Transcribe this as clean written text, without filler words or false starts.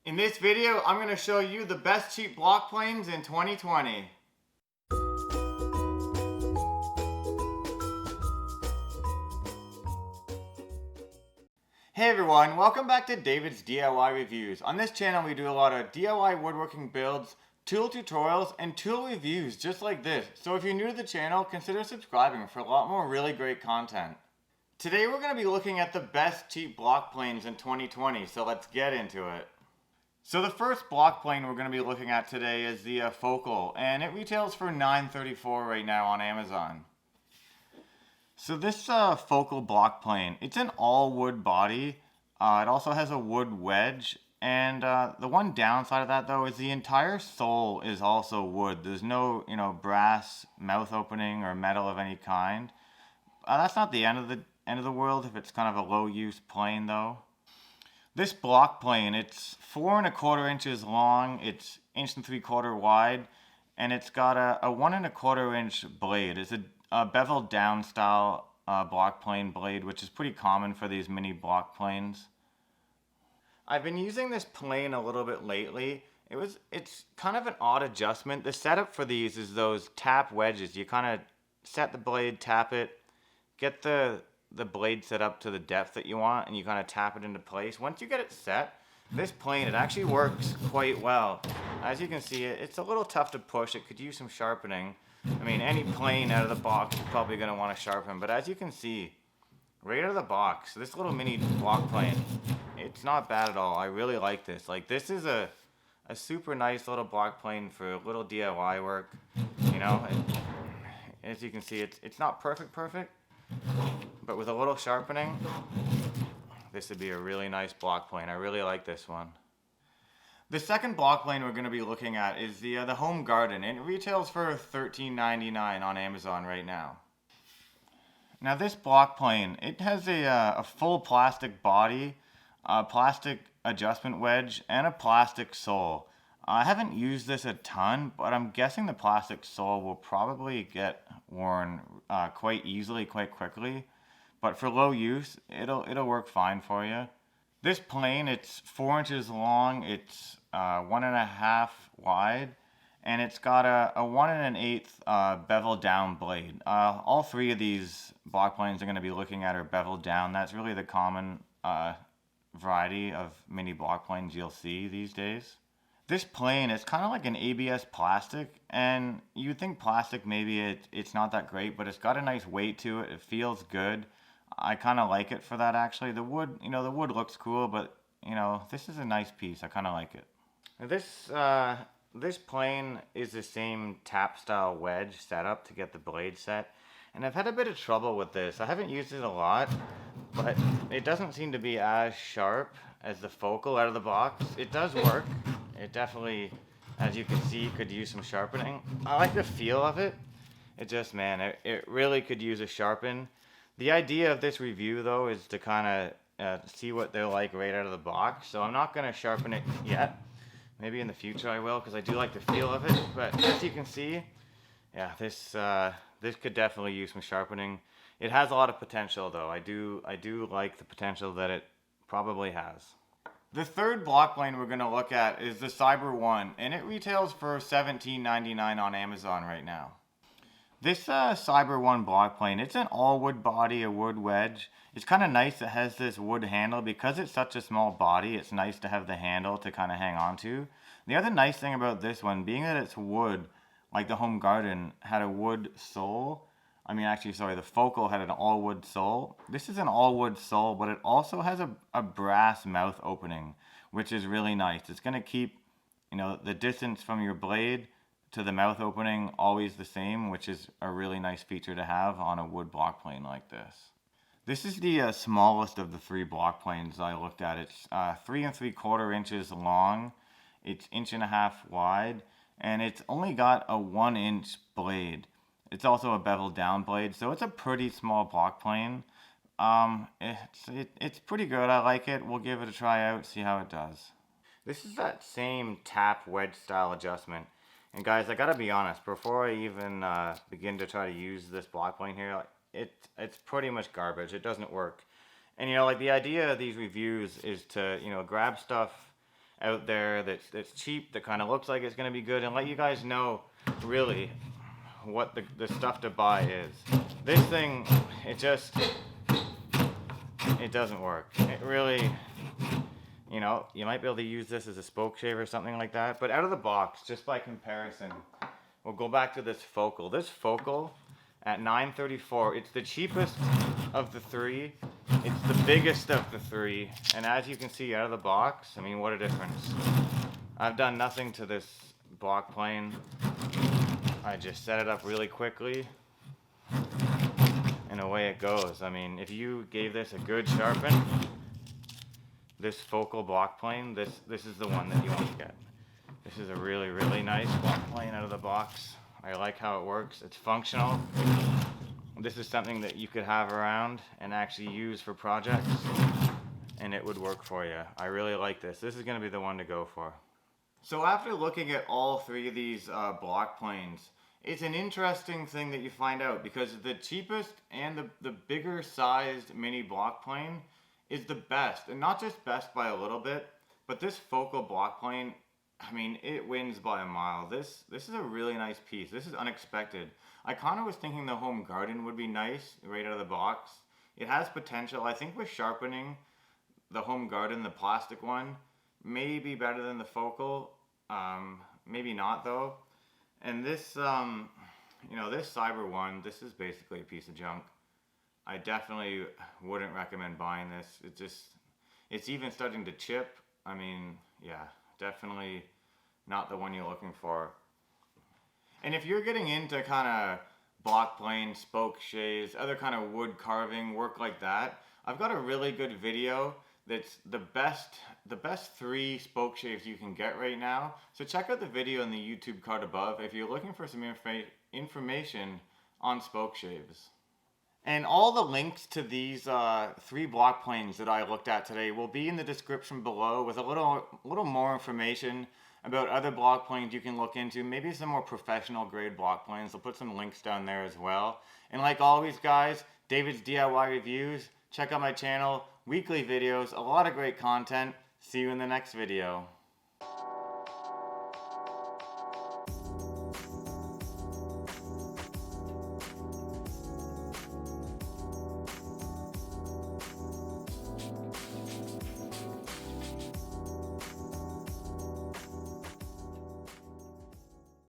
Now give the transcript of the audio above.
In this video, I'm going to show you the best cheap block planes in 2020. Hey everyone, welcome back to David's DIY Reviews. On this channel we do a lot of DIY woodworking builds, tool tutorials, and tool reviews just like this. So if you're new to the channel, consider subscribing for a lot more really great content. Today we're going to be looking at the best cheap block planes in 2020, so let's get into it. So the first block plane we're going to be looking at today is the Focal, and it retails for $9.34 right now on Amazon. So this Focal block plane, it's an all wood body. It also has a wood wedge, and the one downside of that though is the entire sole is also wood. There's no, brass mouth opening or metal of any kind. That's not the end of the world if it's kind of a low use plane though. This block plane, it's 4 1/4 inches long, it's 1 3/4 wide, and it's got a 1 1/4 inch blade. It's a beveled down style block plane blade, which is pretty common for these mini block planes. I've been using this plane a little bit lately. It's kind of an odd adjustment. The setup for these is those tap wedges. You kind of set the blade, tap it, get the blade set up to the depth that you want, and you kind of tap it into place. Once you get it set, this plane, it actually works quite well. As you can see, it's a little tough to push. It could use some sharpening. I mean, any plane out of the box is probably going to want to sharpen, but as you can see, right out of the box, this little mini block plane, it's not bad at all. I really like this. Like, this is a super nice little block plane for a little DIY work. As you can see, it's not perfect, but with a little sharpening, this would be a really nice block plane. I really like this one. The second block plane we're going to be looking at is the Home Garden, and it retails for $13.99 on Amazon right now. Now this block plane, it has a full plastic body, a plastic adjustment wedge, and a plastic sole. I haven't used this a ton, but I'm guessing the plastic sole will probably get worn quite easily, quite quickly. But for low use, it'll work fine for you. This plane, it's 4 inches long, it's 1 1/2 wide, and it's got a 1 1/8 bevel down blade. All three of these block planes I'm going to be looking at are beveled down. That's really the common variety of mini block planes you'll see these days. This plane is kind of like an ABS plastic, and you'd think plastic maybe it's not that great, but it's got a nice weight to it. It feels good. I kind of like it for that actually. The wood, the wood looks cool, but this is a nice piece. I kind of like it. This plane is the same tap style wedge setup to get the blade set, and I've had a bit of trouble with this. I haven't used it a lot, but it doesn't seem to be as sharp as the Focal out of the box. It does work. It definitely, as you can see, could use some sharpening. I like the feel of it. It just, man, it really could use a sharpen. The idea of this review, though, is to kind of see what they're like right out of the box. So I'm not going to sharpen it yet. Maybe in the future I will, because I do like the feel of it. But as you can see, yeah, this could definitely use some sharpening. It has a lot of potential, though. I do like the potential that it probably has. The third block plane we're going to look at is the CyberOne, and it retails for $17.99 on Amazon right now. This CyberOne block plane, it's an all wood body, a wood wedge. It's kind of nice it has this wood handle. Because it's such a small body, it's nice to have the handle to kind of hang on to. The other nice thing about this one, being that it's wood, like the Home Garden had a wood sole. The Focal had an all wood sole. This is an all wood sole, but it also has a brass mouth opening, which is really nice. It's going to keep, the distance from your blade to the mouth opening always the same, which is a really nice feature to have on a wood block plane like this. This is the smallest of the three block planes I looked at. It's 3 3/4 inches long, it's 1 1/2 wide, and it's only got a 1 inch blade. It's also a beveled down blade, so it's a pretty small block plane. It's pretty good. I like it. We'll give it a try out, see how it does. This is that same tap wedge style adjustment. And guys, I gotta be honest, before I even begin to try to use this block plane here, it's pretty much garbage. It doesn't work. And the idea of these reviews is to, grab stuff out there that's cheap, that kind of looks like it's going to be good, and let you guys know really what the stuff to buy is. This thing, it doesn't work. It really, you know, you might be able to use this as a spoke shave or something like that, but out of the box, just by comparison, we'll go back to this focal. This focal at $9.34, it's the cheapest of the three. It's the biggest of the three, and as you can see out of the box, I mean, what a difference. I've done nothing to this block plane. I just set it up really quickly, and away it goes. I mean, if you gave this a good sharpen, this focal block plane, this is the one that you want to get. This is a really, really nice block plane out of the box. I like how it works. It's functional. This is something that you could have around and actually use for projects, and it would work for you. I really like this. This is going to be the one to go for. So after looking at all three of these block planes, it's an interesting thing that you find out, because the cheapest and the bigger sized mini block plane is the best, and not just best by a little bit, but this focal block plane, I mean, it wins by a mile. This is a really nice piece. This is unexpected. I kind of was thinking the home garden would be nice right out of the box. It has potential. I think with sharpening, the home garden, the plastic one, may be better than the focal. Maybe not though. And this, you know, this CyberOne, this is basically a piece of junk. I definitely wouldn't recommend buying this. It's even starting to chip. I mean, yeah, definitely not the one you're looking for. And if you're getting into kind of block plane, spoke shaves, other kind of wood carving, work like that, I've got a really good video that's the best 3 spoke shaves you can get right now. So check out the video in the YouTube card above if you're looking for some information on spoke shaves. And all the links to these 3 block planes that I looked at today will be in the description below, with a little more information about other block planes you can look into, maybe some more professional grade block planes. I'll put some links down there as well. And like always, guys, David's DIY Reviews. Check out my channel, weekly videos, a lot of great content. See you in the next video.